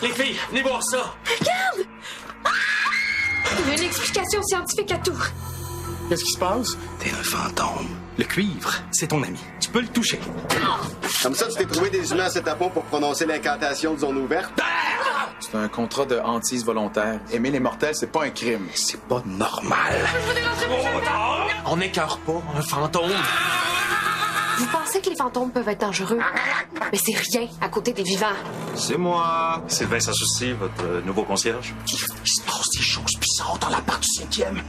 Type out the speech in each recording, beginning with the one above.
Les filles, venez voir ça! Regarde! Il y a une explication scientifique à tout. Qu'est-ce qui se passe? T'es un fantôme. Le cuivre, c'est ton ami. Tu peux le toucher. Comme ça, tu t'es trouvé des humains assez tapons pour prononcer l'incantation de zone ouverte? C'est un contrat de hantise volontaire. Aimer les mortels, c'est pas un crime. C'est pas normal. On n'écœure pas un fantôme. Vous pensez que les fantômes peuvent être dangereux? Mais c'est rien à côté des vivants. C'est moi, Sylvain Sansouci, votre nouveau concierge. Il se passe des choses bizarres dans la part du 5e.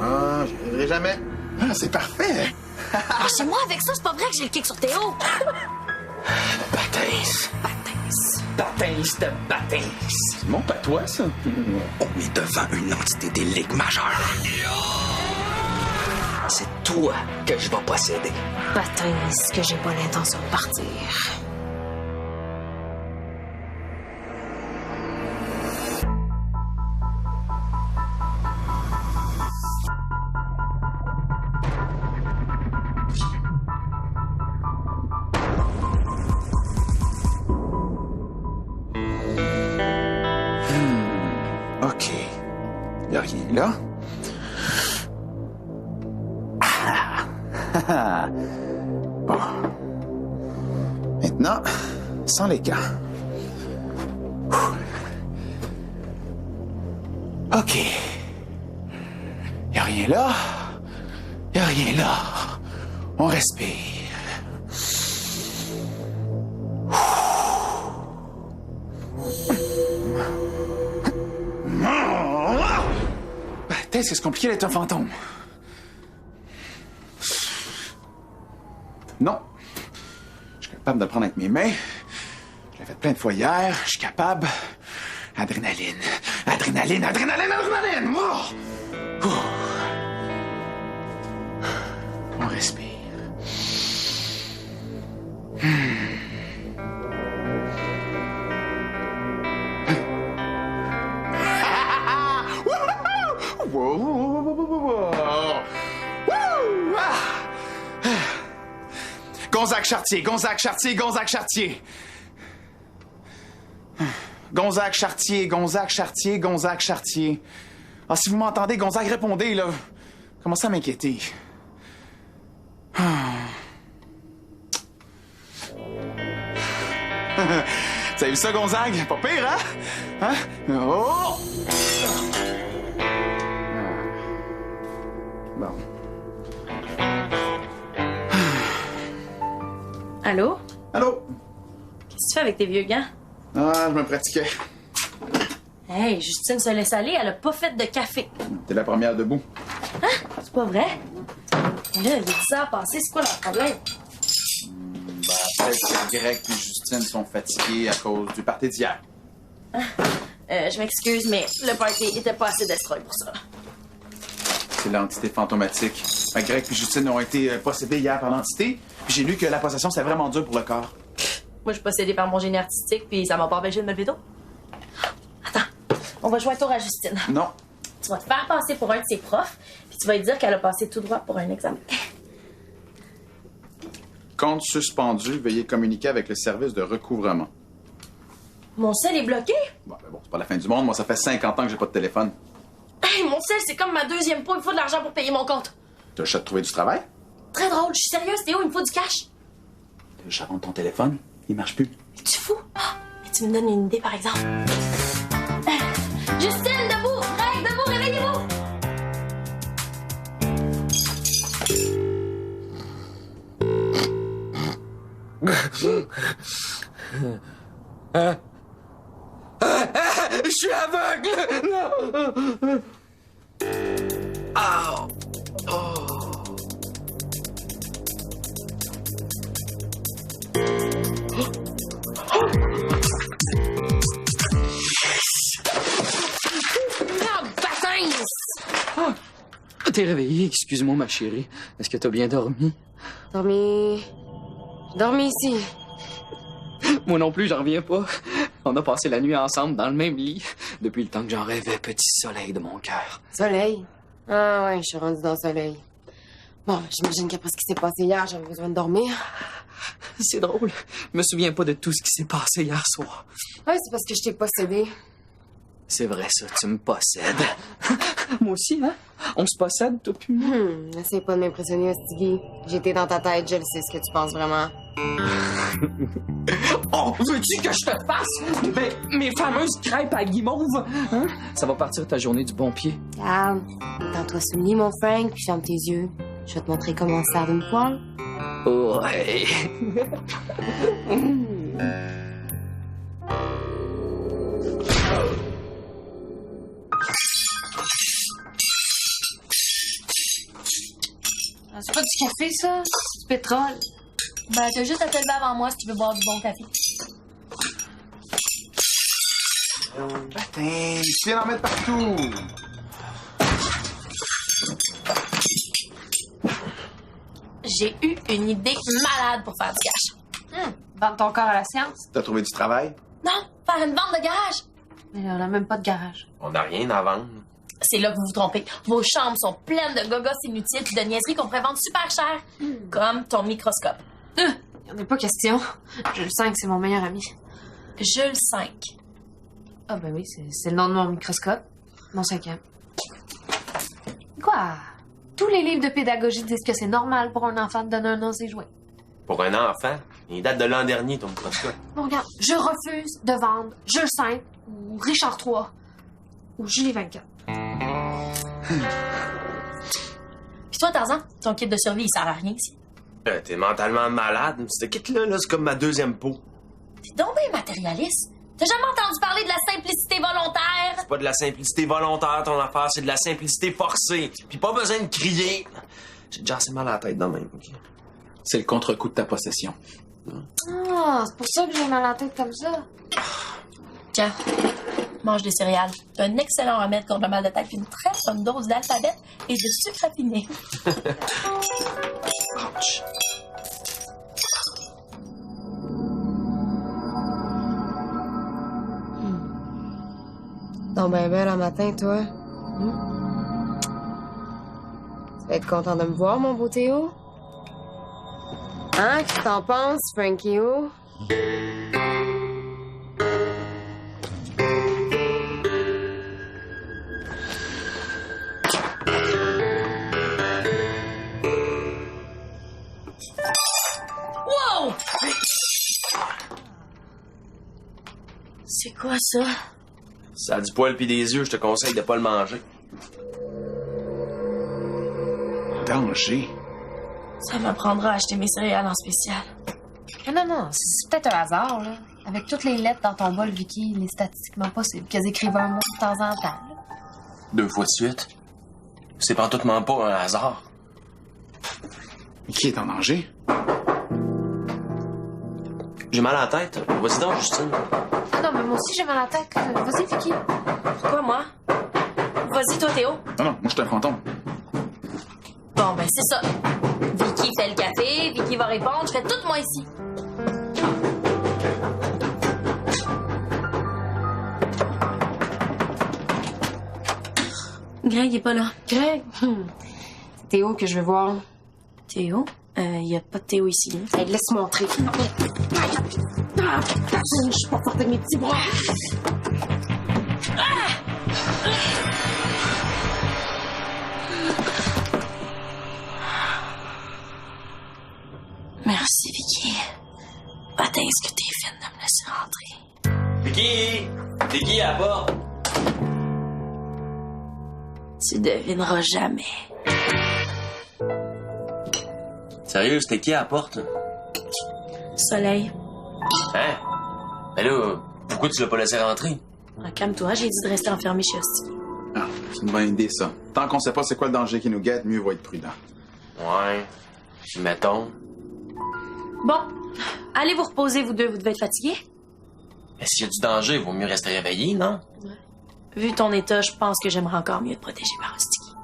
Ah, j'y arriverai jamais. Ah, c'est parfait. Lâchez-moi avec ça, c'est pas vrai que j'ai le kick sur Théo. Baptiste. Baptiste de Baptiste. C'est mon patois, ça. On est devant une entité des ligues majeures. C'est toi que je vais posséder. Baptiste, que j'ai pas l'intention de partir. OK. Y a rien là. Bon. Maintenant, sans les gants. OK. Y a rien là. Y a rien là. On respire. Peut-être que c'est compliqué d'être un fantôme. Non. Je suis capable de le prendre avec mes mains. Je l'ai fait plein de fois hier. Je suis capable. Adrénaline. Adrénaline, adrénaline, adrénaline! Oh! Oh. On respire. Wow, wow, wow, wow, wow. Wouh! Ah! Gonzague Chartier, Gonzague Chartier, Gonzague Chartier. Gonzague Chartier, Gonzague Chartier, Gonzague Chartier. Ah, si vous m'entendez, Gonzague, répondez, là. Commencez à m'inquiéter. Ah. Vous avez vu ça, Gonzague? Pas pire, hein? Hein? Oh! Bon. Allô? Allô? Qu'est-ce que tu fais avec tes vieux gants? Ah, je me pratiquais. Hey, Justine se laisse aller, elle a pas fait de café. T'es la première debout. Hein? C'est pas vrai? Là, il dit ça à passer, c'est quoi leur problème? Peut-être que Greg et Justine sont fatigués à cause du party d'hier. Je m'excuse, mais le party était pas assez destroy pour ça. C'est l'entité fantomatique. Greg et Justine ont été possédés hier par l'entité, puis j'ai lu que la possession, c'est vraiment dur pour le corps. Moi, je suis possédée par mon génie artistique, puis ça m'a pas empêché de me lever tôt. Attends, on va jouer un tour à Justine. Non. Tu vas te faire passer pour un de ses profs, puis tu vas lui dire qu'elle a passé tout droit pour un examen. Compte suspendu, veuillez communiquer avec le service de recouvrement. Mon sel est bloqué? Bon, c'est pas la fin du monde. Moi, ça fait 50 ans que j'ai pas de téléphone. Hey, mon sel, c'est comme ma deuxième peau. Il me faut de l'argent pour payer mon compte. T'as le chat de trouver du travail? Très drôle, je suis sérieuse, Théo, il me faut du cash. T'as le chat de ton téléphone? Il marche plus. Es-tu fou? Ah, mais tu me donnes une idée, par exemple. Justine, debout! Greg, debout, réveillez-vous! Je suis aveugle! Non! Ah! Oh! T'es réveillée, excuse-moi ma chérie. Est-ce que t'as bien dormi? Dormi ici. Moi non plus, j'en reviens pas. On a passé la nuit ensemble dans le même lit depuis le temps que j'en rêvais, petit soleil de mon cœur. Soleil. Ah ouais, je suis rendue dans le soleil. Bon, j'imagine qu'après ce qui s'est passé hier, j'avais besoin de dormir. C'est drôle. Je me souviens pas de tout ce qui s'est passé hier soir. Ouais, c'est parce que je t'ai possédé. C'est vrai, ça, tu me possèdes. Moi aussi, hein? On se possède, toi puis moi. Essaye pas de m'impressionner, Stiggy. J'étais dans ta tête, je le sais ce que tu penses vraiment. Oh, veux-tu que je te fasse mes fameuses crêpes à guimauve? Hein? Ça va partir ta journée du bon pied. Calme. Tends-toi sous le lit, mon Frank, puis ferme tes yeux. Je vais te montrer comment se faire une poêle. Ouais. C'est pas du café, ça? C'est du pétrole. Ben, t'as juste à te lever avant moi si tu veux boire du bon café. Putain, tu viens d'en mettre partout. J'ai eu une idée malade pour faire du cash. Vendre ton corps à la science? T'as trouvé du travail? Non, faire une vente de garage. Mais là, on a même pas de garage. On n'a rien à vendre. C'est là que vous vous trompez. Vos chambres sont pleines de gogos inutiles et de niaiseries qu'on pourrait vendre super cher. Comme ton microscope. Y'en a pas question. Je le sens que c'est mon meilleur ami. Jules 5. Ah ben oui, c'est le nom de mon microscope. Mon 5e. Quoi? Tous les livres de pédagogie disent que c'est normal pour un enfant de donner un nom à ses jouets. Pour un enfant, il date de l'an dernier, ton microscope. Bon, regarde, je refuse de vendre Jules 5 ou Richard 3 ou Julie 24. Puis toi, Tarzan, ton kit de survie, il sert à rien ici. T'es mentalement malade. Ce kit-là, c'est comme ma deuxième peau. T'es donc bien matérialiste. T'as jamais entendu parler de la simplicité volontaire? C'est pas de la simplicité volontaire, ton affaire, c'est de la simplicité forcée. Puis pas besoin de crier. J'ai déjà assez mal à la tête de même, OK? C'est le contre-coup de ta possession. Ah, c'est pour ça que j'ai mal à la tête comme ça. Tiens, mange des céréales. C'est un excellent remède contre le mal de tête puis une très bonne dose d'alphabet et de sucre raffiné. Ouch. Donc ben belle un matin, toi. Tu vas être content de me voir, mon beau Théo? Hein? Qu'est-ce que t'en penses, Frankie? Wow! C'est quoi ça? Ça a du poil pis des yeux, je te conseille de pas le manger. Danger. Ça m'apprendra à acheter mes céréales en spécial. Non, c'est peut-être un hasard, là. Avec toutes les lettres dans ton bol, Vicky, il est statistiquement possible qu'elles écrivent un mot de temps en temps. 2 fois de suite. C'est pratiquement pas un hasard. Mais qui est en danger? J'ai mal à la tête. Vas-y donc, Justine. Non, mais moi aussi, j'ai mal à la tête. Vas-y, Vicky. Pourquoi moi? Vas-y, toi, Théo. Non, moi, je suis un fantôme. Bon, ben, c'est ça. Vicky fait le café, Vicky va répondre, je fais tout moi ici. Greg est pas là. Greg? C'est Théo que je veux voir. Théo? Y a pas de Théo ici. Là. Hey, laisse montrer. Je suis pas forte avec mes petits bras. Merci, Vicky. Attends, est-ce que t'es fine de me laisser rentrer? Vicky! Vicky, à la porte! Tu devineras jamais. Sérieux, c'était qui à la porte? Soleil. Hein? Mais là, pourquoi tu l'as pas laissé rentrer? Ah, calme-toi, j'ai dit de rester enfermé chez Hostie. Ah, c'est une bonne idée, ça. Tant qu'on sait pas c'est quoi le danger qui nous guette, mieux vaut être prudent. Ouais. Mettons. Bon, allez vous reposer, vous deux, vous devez être fatigués. Mais s'il y a du danger, il vaut mieux rester réveillé, non? Vu ton état, je pense que j'aimerais encore mieux te protéger par Hostie.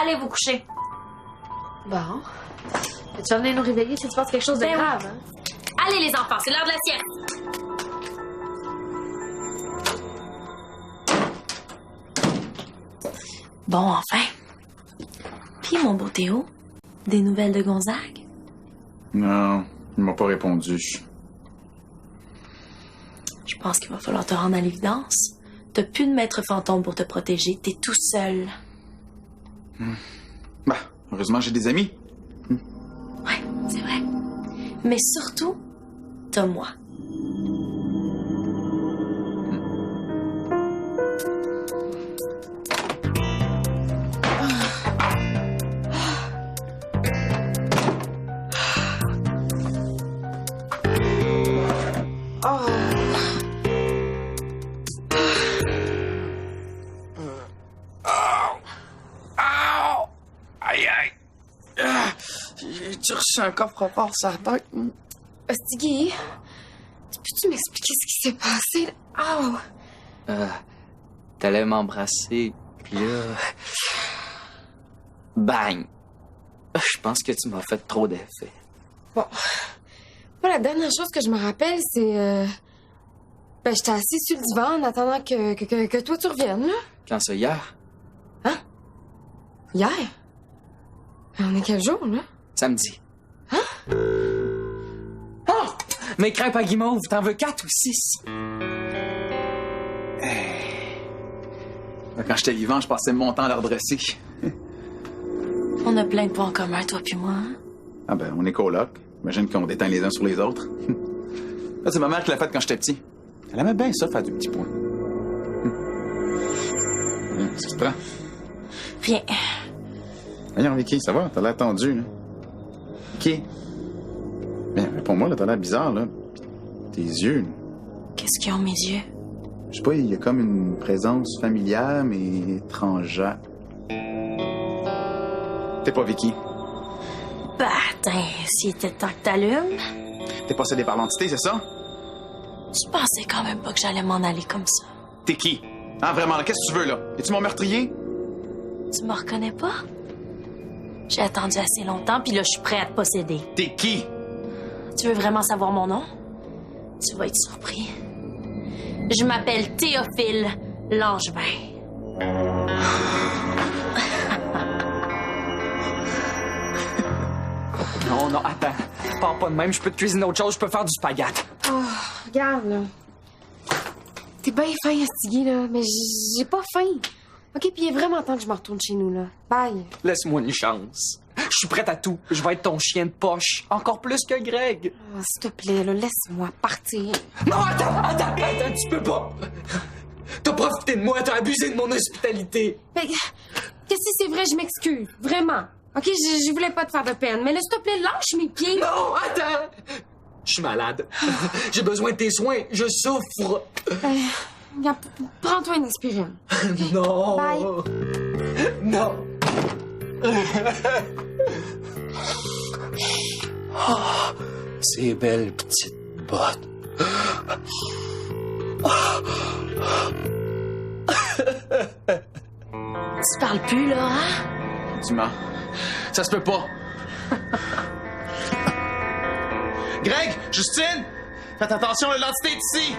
Allez vous coucher. Bon. Tu vas venir nous réveiller si tu penses quelque chose de Ben oui. grave, hein? Allez les enfants, c'est l'heure de la sieste. Bon, enfin. Puis mon beau Théo, des nouvelles de Gonzague? Non, Il m'a pas répondu. Je pense qu'il va falloir te rendre à l'évidence. T'as plus de maître fantôme pour te protéger. T'es tout seul. Bah, heureusement, j'ai des amis. Ouais, c'est vrai. Mais surtout, t'as moi. Aïe, aïe. J'ai reçu un coffre-fort sur la tête. Guy, peux-tu m'expliquer ce qui s'est passé? Là? T'allais m'embrasser, puis là... Bang! Je pense que tu m'as fait trop d'effet. Bon. Moi, la dernière chose que je me rappelle, c'est... j'étais assis sur le divan en attendant que toi, tu reviennes, là. Quand ça, hier? Hier? On est quel jour, là? Samedi. Oh! Mes crêpes à guimauve, t'en veux 4 ou 6? Quand j'étais vivant, je passais mon temps à la redresser. On a plein de points en commun, toi puis moi. Hein? Ah ben, on est colocs. J'imagine qu'on déteint les uns sur les autres. Ça, c'est ma mère qui l'a fait quand j'étais petit. Elle aimait bien ça, faire du petit points. Qu'est-ce qui te prend? Rien. Voyons, Vicky, ça va? T'as l'air tendu, là. Vicky? Bien, réponds-moi, là, t'as l'air bizarre, là. Tes yeux, là. Qu'est-ce qu'il y a mes yeux? Je sais pas, il y a comme une présence familière, mais étrangère. T'es pas Vicky. Bah, s'il était temps que t'allumes. T'es possédé par l'entité, c'est ça? Je pensais quand même pas que j'allais m'en aller comme ça. T'es qui? Ah, vraiment, là, qu'est-ce que tu veux, là? Es-tu mon meurtrier? Tu me reconnais pas? J'ai attendu assez longtemps, puis là, je suis prêt à te posséder. T'es qui? Tu veux vraiment savoir mon nom? Tu vas être surpris. Je m'appelle Théophile Langevin. Non, attends. Pars pas de même, je peux te cuisiner autre chose, je peux faire du spaghette. Regarde, là. T'es bien fin, Guy, là, mais j'ai pas faim. OK, puis il est vraiment temps que je me retourne chez nous, là. Bye. Laisse-moi une chance. Je suis prête à tout. Je vais être ton chien de poche. Encore plus que Greg. S'il te plaît, là, laisse-moi partir. Non, attends, tu peux pas. T'as profité de moi, t'as abusé de mon hospitalité. Mais, que si c'est vrai, je m'excuse. Vraiment. OK, je voulais pas te faire de peine. Mais là, s'il te plaît, lâche mes pieds. Non, attends. Je suis malade. J'ai besoin de tes soins. Je souffre. Regarde, prends-toi une aspirine. Non. Bye. Non. Oh, ces belles petites bottes. Tu parles plus, là, hein? Tu mens. Ça se peut pas. Greg! Justine! Faites attention, l'entité est ici!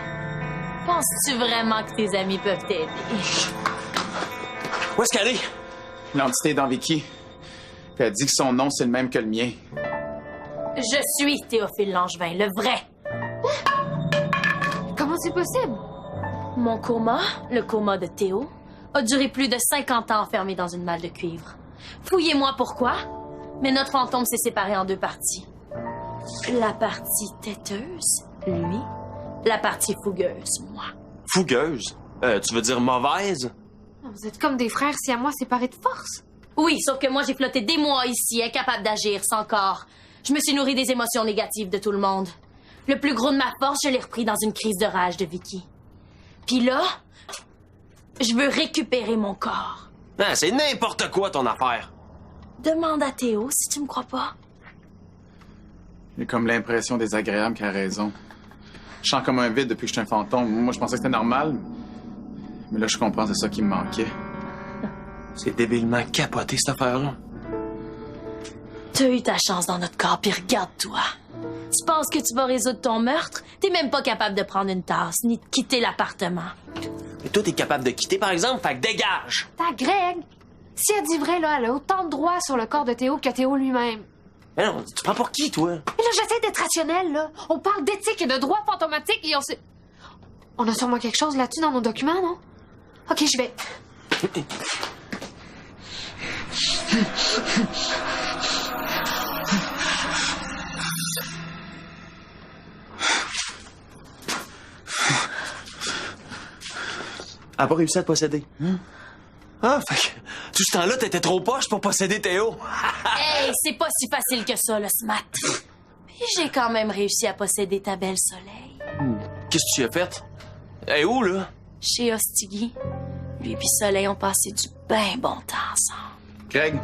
Penses-tu vraiment que tes amis peuvent t'aider? Où est-ce qu'elle est? L'entité est dans Vicky. Puis elle dit que son nom, c'est le même que le mien. Je suis Théophile Langevin, le vrai. Comment c'est possible? Mon coma, le coma de Théo, a duré plus de 50 ans enfermé dans une malle de cuivre. Fouillez-moi pourquoi, mais notre fantôme s'est séparé en 2 parties. La partie têteuse, lui. La partie fougueuse, moi. Fougueuse? Tu veux dire mauvaise? Vous êtes comme des frères siamois séparés de force. Oui, sauf que moi, j'ai flotté des mois ici, incapable d'agir, sans corps. Je me suis nourri des émotions négatives de tout le monde. Le plus gros de ma force, je l'ai repris dans une crise de rage de Vicky. Puis là, je veux récupérer mon corps. Ah, c'est n'importe quoi, ton affaire. Demande à Théo si tu me crois pas. J'ai comme l'impression désagréable qu'elle a raison. Je sens comme un vide depuis que je suis un fantôme. Moi, je pensais que c'était normal. Mais là, je comprends, c'est ça qui me manquait. C'est débilement capoté, cette affaire-là. T'as eu ta chance dans notre corps, puis regarde-toi. Tu penses que tu vas résoudre ton meurtre? T'es même pas capable de prendre une tasse, ni de quitter l'appartement. Mais toi, t'es capable de quitter, par exemple, fait que dégage! T'as Greg. Si elle dit vrai, là, elle a autant de droits sur le corps de Théo que Théo lui-même. Mais non, tu prends pour qui, toi? Mais là, j'essaie d'être rationnel, là. On parle d'éthique et de droit fantomatique et on sait... On a sûrement quelque chose là-dessus dans nos documents, non? OK, je vais... Elle a pas réussi à te posséder. Ah, fait que tout ce temps-là, t'étais trop poche pour posséder Théo. Hey, c'est pas si facile que ça, le smat. Puis j'ai quand même réussi à posséder ta belle Soleil. Qu'est-ce que tu as fait? Elle est où, là? Chez Ostigui. Lui et Soleil ont passé du bien bon temps ensemble. Greg,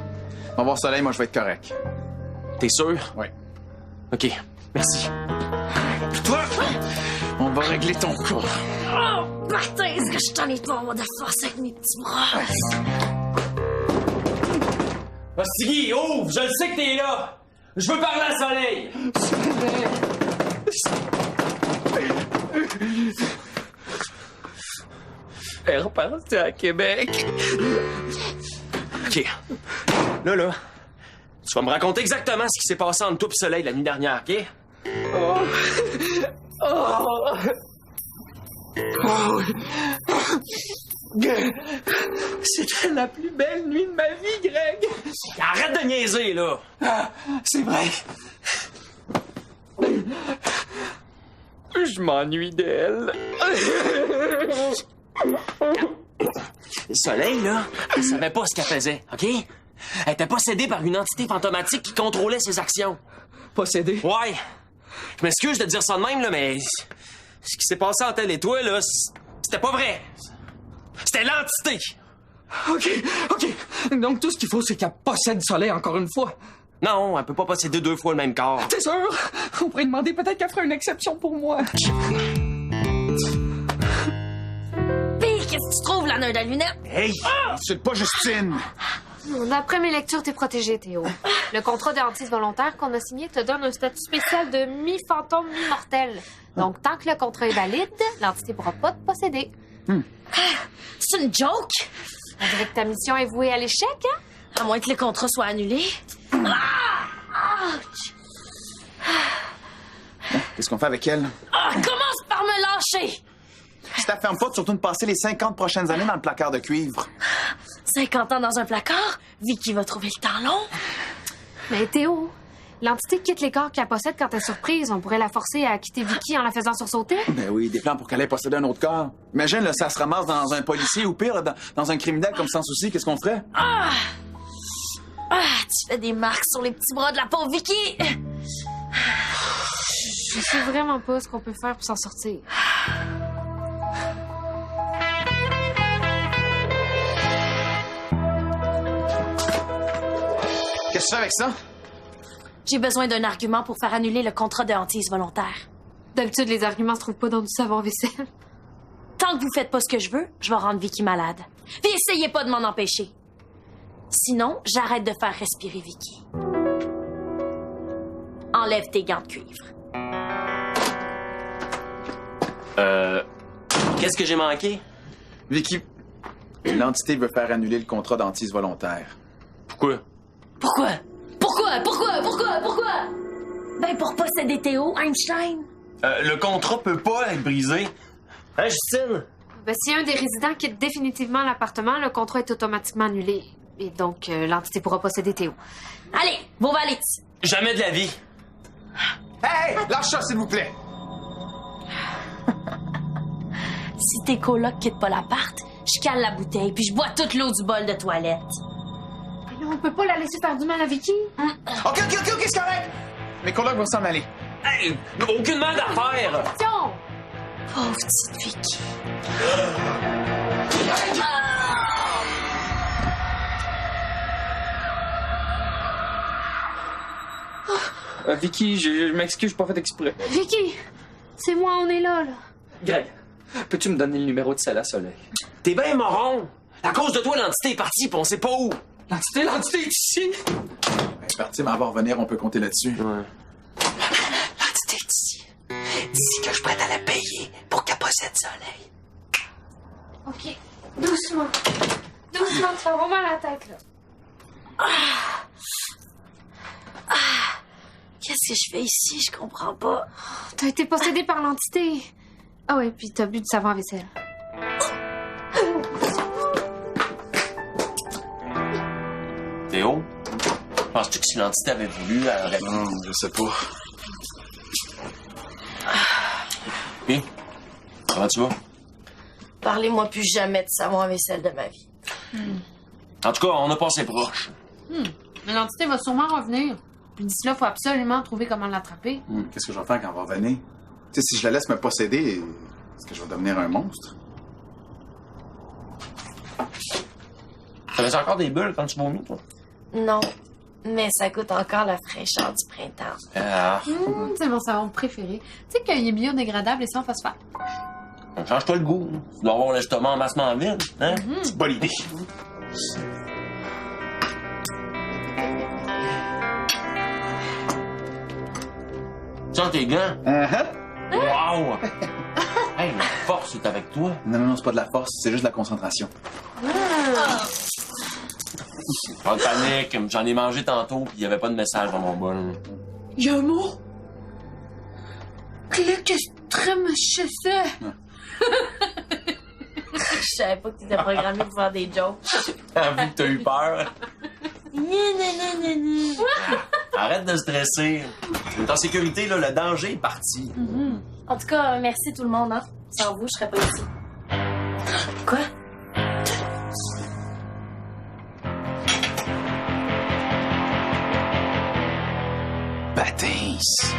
on va voir Soleil, moi je vais être correct. T'es sûr? Oui. OK, merci. Puis toi, on va régler ton cas. Oh, Martin, est-ce que je t'en ai pas de force avec mes petits bras? Ostigui, ouvre! Je le sais que t'es là! Je veux parler à Soleil! Elle est repartie à Québec. OK. Là, tu vas me raconter exactement ce qui s'est passé entre toi et Soleil la nuit dernière, OK? C'était la plus belle nuit de ma vie, Greg. Arrête de niaiser, là! C'est vrai. Je m'ennuie d'elle. Soleil, là, elle savait pas ce qu'elle faisait, OK? Elle était possédée par une entité fantomatique qui contrôlait ses actions. Possédé. Ouais. Je m'excuse de dire ça de même, là, mais ce qui s'est passé entre elle et toi, là, c'était pas vrai. C'était l'entité. OK. Donc tout ce qu'il faut, c'est qu'elle possède Soleil encore une fois. Non, elle peut pas posséder 2 fois le même corps. T'es sûr? On pourrait demander peut-être qu'elle ferait une exception pour moi. Pis, qu'est-ce que tu trouves, la nerd à lunettes? Hey! C'est pas Justine. D'après mes lectures, t'es protégé, Théo. Le contrat de hantise volontaire qu'on a signé te donne un statut spécial de mi-fantôme, mi-mortel. Donc, tant que le contrat est valide, l'entité pourra pas te posséder. C'est une joke? On dirait que ta mission est vouée à l'échec, hein? À moins que le contrat soit annulé. Qu'est-ce qu'on fait avec elle? Commence par me lâcher! Si t'affirmes pas de surtout de passer les 50 prochaines années dans le placard de cuivre. 50 ans dans un placard? Vicky va trouver le temps long. Mais Théo, l'entité quitte les corps qu'elle possède quand elle est surprise. On pourrait la forcer à quitter Vicky en la faisant sursauter. Ben oui, des plans pour qu'elle ait possédé un autre corps. Imagine, là, ça se ramasse dans un policier ou pire, dans un criminel comme Sans Souci, qu'est-ce qu'on ferait? Tu fais des marques sur les petits bras de la pauvre Vicky! Je sais vraiment pas ce qu'on peut faire pour s'en sortir. Qu'est-ce que tu fais avec ça? J'ai besoin d'un argument pour faire annuler le contrat de hantise volontaire. D'habitude, les arguments se trouvent pas dans du savon-vaisselle. Tant que vous faites pas ce que je veux, je vais rendre Vicky malade. Puis essayez pas de m'en empêcher. Sinon, j'arrête de faire respirer Vicky. Enlève tes gants de cuivre. Qu'est-ce que j'ai manqué? Vicky, l'entité veut faire annuler le contrat d'hantise volontaire. Pourquoi? Pourquoi? Ben, pour posséder Théo, Einstein. Le contrat peut pas être brisé. Hein, Justine? Ben, si un des résidents quitte définitivement l'appartement, le contrat est automatiquement annulé. Et donc, l'entité pourra posséder Théo. Allez, vos valises. Jamais de la vie. Hey! Lâche ça, s'il vous plaît! Si tes colocs quittent pas l'appart, je cale la bouteille puis je bois toute l'eau du bol de toilette. Mais là, on peut pas la laisser faire du mal à Vicky. OK, c'est correct! Mes collègues vont s'en aller. Hey! Aucunement d'affaires! Tiens! Pauvre petite Vicky. Vicky, je m'excuse, je suis pas fait exprès. Vicky! C'est moi, on est là. Greg, peux-tu me donner le numéro de celle à Soleil? T'es bien moron! À cause de toi, l'entité est partie, pis on sait pas où. L'entité est ici! C'est parti, mais elle va revenir, on peut compter là-dessus. Ouais. L'entité est ici. Dis que je suis prête à la payer pour qu'elle possède Soleil. OK. Doucement. Doucement, tu vas vraiment la tête, là. Qu'est-ce que je fais ici? Je comprends pas. T'as été possédé par l'entité. Ah ouais, puis t'as bu du savon à vaisselle. Théo, penses-tu que si l'entité avait voulu, elle aurait... Non, je sais pas. Puis, comment tu vas? Parlez-moi plus jamais de savon à vaisselle de ma vie. En tout cas, on a passé proche. Mais l'entité va sûrement revenir. Puis d'ici là, faut absolument trouver comment l'attraper. Qu'est-ce que je vais faire quand elle va revenir? Tu sais, si je la laisse me posséder, est-ce que je vais devenir un monstre? T'avais encore des bulles quand tu vomis, toi? Non, mais ça goûte encore la fraîcheur du printemps. Ah, C'est mon savon préféré. Tu sais qu'il est biodégradable et sans phosphate. change-toi le goût. Tu dois avoir l'estomac en massement vide, hein? C'est bonne idée. Tiens, tes gants. Wow! Hey, la force est avec toi. Non, c'est pas de la force, c'est juste de la concentration. Pas de panique, j'en ai mangé tantôt, puis il y avait pas de message dans mon bol. Il y a un mot. Clic extrême chassé. Je savais pas que t'étais programmé pour faire des jokes. Vu que t'as eu peur. Arrête de stresser. On est en sécurité, là, le danger est parti. En tout cas, merci tout le monde, hein. Sans vous, je serais pas ici. Quoi? Baptiste.